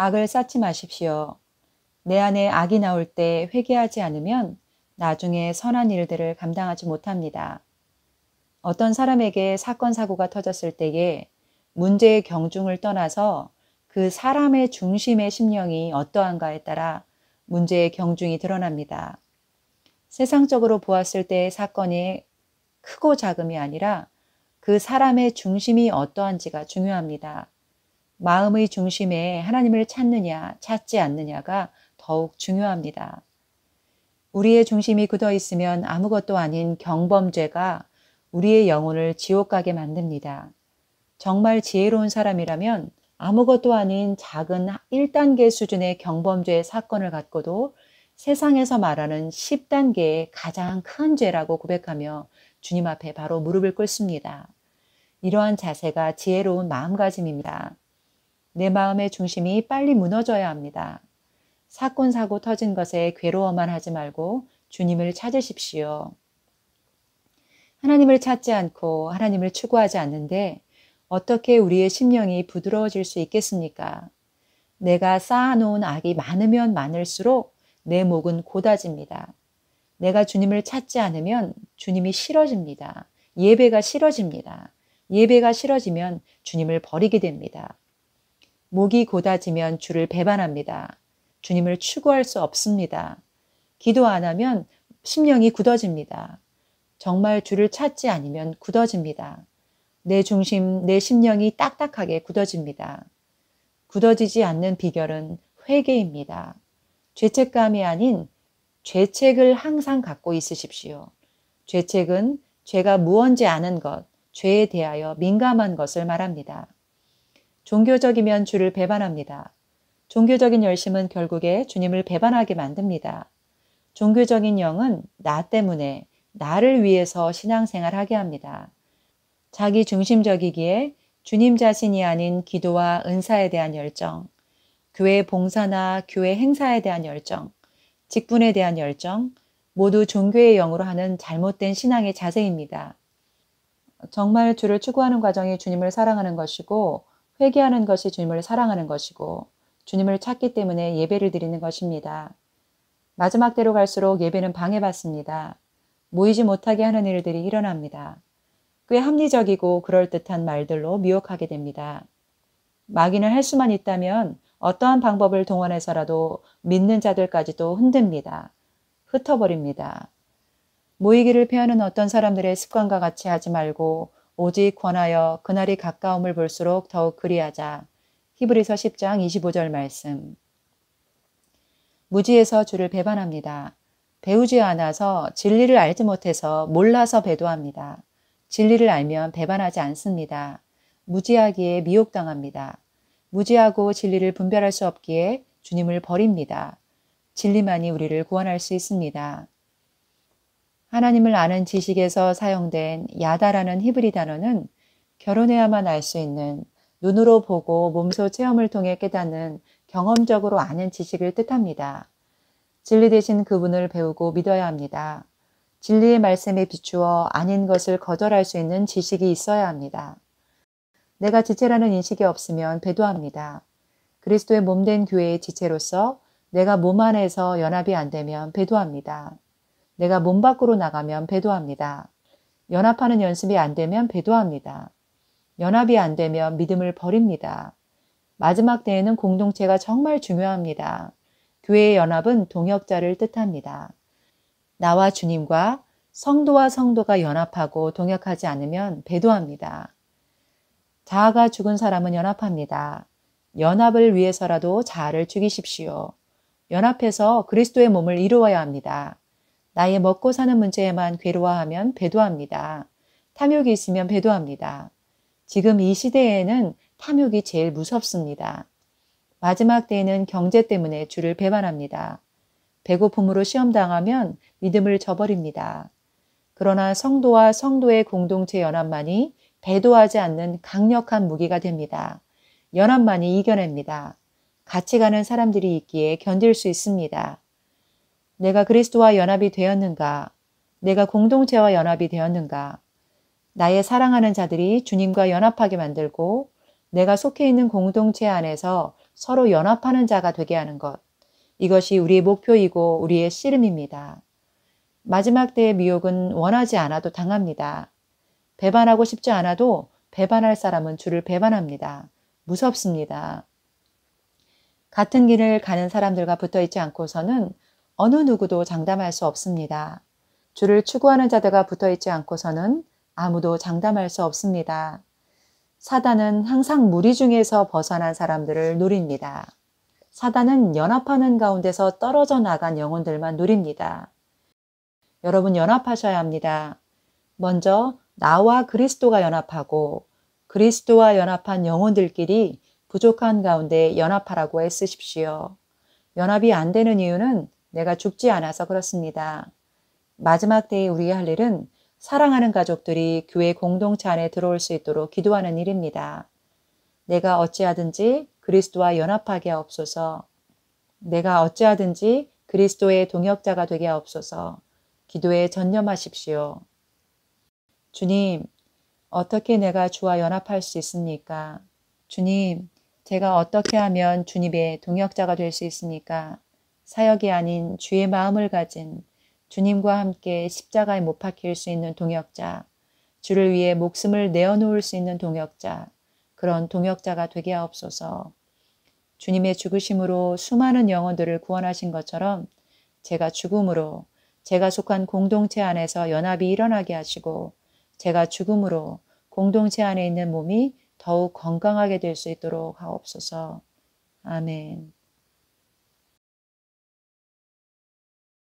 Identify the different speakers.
Speaker 1: 악을 쌓지 마십시오. 내 안에 악이 나올 때 회개하지 않으면 나중에 선한 일들을 감당하지 못합니다. 어떤 사람에게 사건, 사고가 터졌을 때에 문제의 경중을 떠나서 그 사람의 중심의 심령이 어떠한가에 따라 문제의 경중이 드러납니다. 세상적으로 보았을 때의 사건이 크고 작음이 아니라 그 사람의 중심이 어떠한지가 중요합니다. 마음의 중심에 하나님을 찾느냐, 찾지 않느냐가 더욱 중요합니다. 우리의 중심이 굳어 있으면 아무것도 아닌 경범죄가 우리의 영혼을 지옥 가게 만듭니다. 정말 지혜로운 사람이라면 아무것도 아닌 작은 1단계 수준의 경범죄의 사건을 갖고도 세상에서 말하는 10단계의 가장 큰 죄라고 고백하며 주님 앞에 바로 무릎을 꿇습니다. 이러한 자세가 지혜로운 마음가짐입니다. 내 마음의 중심이 빨리 무너져야 합니다. 사건, 사고 터진 것에 괴로워만 하지 말고 주님을 찾으십시오. 하나님을 찾지 않고 하나님을 추구하지 않는데 어떻게 우리의 심령이 부드러워질 수 있겠습니까? 내가 쌓아놓은 악이 많으면 많을수록 내 목은 고다집니다. 내가 주님을 찾지 않으면 주님이 싫어집니다. 예배가 싫어집니다. 예배가 싫어지면 주님을 버리게 됩니다. 목이 고다지면 주를 배반합니다. 주님을 추구할 수 없습니다. 기도 안 하면 심령이 굳어집니다. 정말 주를 찾지 않으면 굳어집니다. 내 중심, 내 심령이 딱딱하게 굳어집니다. 굳어지지 않는 비결은 회개입니다. 죄책감이 아닌 죄책을 항상 갖고 있으십시오. 죄책은 죄가 무언지 아는 것, 죄에 대하여 민감한 것을 말합니다. 종교적이면 주를 배반합니다. 종교적인 열심은 결국에 주님을 배반하게 만듭니다. 종교적인 영은 나 때문에, 나를 위해서 신앙생활하게 합니다. 자기 중심적이기에 주님 자신이 아닌 기도와 은사에 대한 열정, 교회 봉사나 교회 행사에 대한 열정, 직분에 대한 열정, 모두 종교의 영으로 하는 잘못된 신앙의 자세입니다. 정말 주를 추구하는 과정이 주님을 사랑하는 것이고 회개하는 것이 주님을 사랑하는 것이고 주님을 찾기 때문에 예배를 드리는 것입니다. 마지막 때로 갈수록 예배는 방해받습니다. 모이지 못하게 하는 일들이 일어납니다. 꽤 합리적이고 그럴듯한 말들로 미혹하게 됩니다. 마귀는 할 수만 있다면 어떠한 방법을 동원해서라도 믿는 자들까지도 흔듭니다. 흩어버립니다. 모이기를 피하는 어떤 사람들의 습관과 같이 하지 말고 오직 권하여 그날이 가까움을 볼수록 더욱 그리하자. 히브리서 10장 25절 말씀. 무지해서 주를 배반합니다. 배우지 않아서 진리를 알지 못해서 몰라서 배도합니다. 진리를 알면 배반하지 않습니다. 무지하기에 미혹당합니다. 무지하고 진리를 분별할 수 없기에 주님을 버립니다. 진리만이 우리를 구원할 수 있습니다. 하나님을 아는 지식에서 사용된 야다라는 히브리 단어는 결혼해야만 알 수 있는 눈으로 보고 몸소 체험을 통해 깨닫는 경험적으로 아는 지식을 뜻합니다. 진리 대신 그분을 배우고 믿어야 합니다. 진리의 말씀에 비추어 아닌 것을 거절할 수 있는 지식이 있어야 합니다. 내가 지체라는 인식이 없으면 배도합니다. 그리스도의 몸된 교회의 지체로서 내가 몸 안에서 연합이 안 되면 배도합니다. 내가 몸 밖으로 나가면 배도합니다. 연합하는 연습이 안 되면 배도합니다. 연합이 안 되면 믿음을 버립니다. 마지막 때에는 공동체가 정말 중요합니다. 교회의 연합은 동역자를 뜻합니다. 나와 주님과 성도와 성도가 연합하고 동역하지 않으면 배도합니다. 자아가 죽은 사람은 연합합니다. 연합을 위해서라도 자아를 죽이십시오. 연합해서 그리스도의 몸을 이루어야 합니다. 나의 먹고 사는 문제에만 괴로워하면 배도합니다. 탐욕이 있으면 배도합니다. 지금 이 시대에는 탐욕이 제일 무섭습니다. 마지막 때에는 경제 때문에 주를 배반합니다. 배고픔으로 시험당하면 믿음을 저버립니다. 그러나 성도와 성도의 공동체 연합만이 배도하지 않는 강력한 무기가 됩니다. 연합만이 이겨냅니다. 같이 가는 사람들이 있기에 견딜 수 있습니다. 내가 그리스도와 연합이 되었는가? 내가 공동체와 연합이 되었는가? 나의 사랑하는 자들이 주님과 연합하게 만들고 내가 속해 있는 공동체 안에서 서로 연합하는 자가 되게 하는 것. 이것이 우리의 목표이고 우리의 씨름입니다. 마지막 때의 미혹은 원하지 않아도 당합니다. 배반하고 싶지 않아도 배반할 사람은 주를 배반합니다. 무섭습니다. 같은 길을 가는 사람들과 붙어 있지 않고서는 어느 누구도 장담할 수 없습니다. 주를 추구하는 자들과 붙어 있지 않고서는 아무도 장담할 수 없습니다. 사단은 항상 무리 중에서 벗어난 사람들을 노립니다. 사단은 연합하는 가운데서 떨어져 나간 영혼들만 노립니다. 여러분 연합하셔야 합니다. 먼저 나와 그리스도가 연합하고 그리스도와 연합한 영혼들끼리 부족한 가운데 연합하라고 애쓰십시오. 연합이 안 되는 이유는 내가 죽지 않아서 그렇습니다. 마지막 때에 우리가 할 일은 사랑하는 가족들이 교회 공동체 안에 들어올 수 있도록 기도하는 일입니다. 내가 어찌하든지 그리스도와 연합하게 하옵소서. 내가 어찌하든지 그리스도의 동역자가 되게 하옵소서. 기도에 전념하십시오. 주님, 어떻게 내가 주와 연합할 수 있습니까? 주님, 제가 어떻게 하면 주님의 동역자가 될 수 있습니까? 사역이 아닌 주의 마음을 가진 주님과 함께 십자가에 못 박힐 수 있는 동역자, 주를 위해 목숨을 내어놓을 수 있는 동역자, 그런 동역자가 되게 하옵소서. 주님의 죽으심으로 수많은 영혼들을 구원하신 것처럼 제가 죽음으로 제가 속한 공동체 안에서 연합이 일어나게 하시고 제가 죽음으로 공동체 안에 있는 몸이 더욱 건강하게 될 수 있도록 하옵소서. 아멘.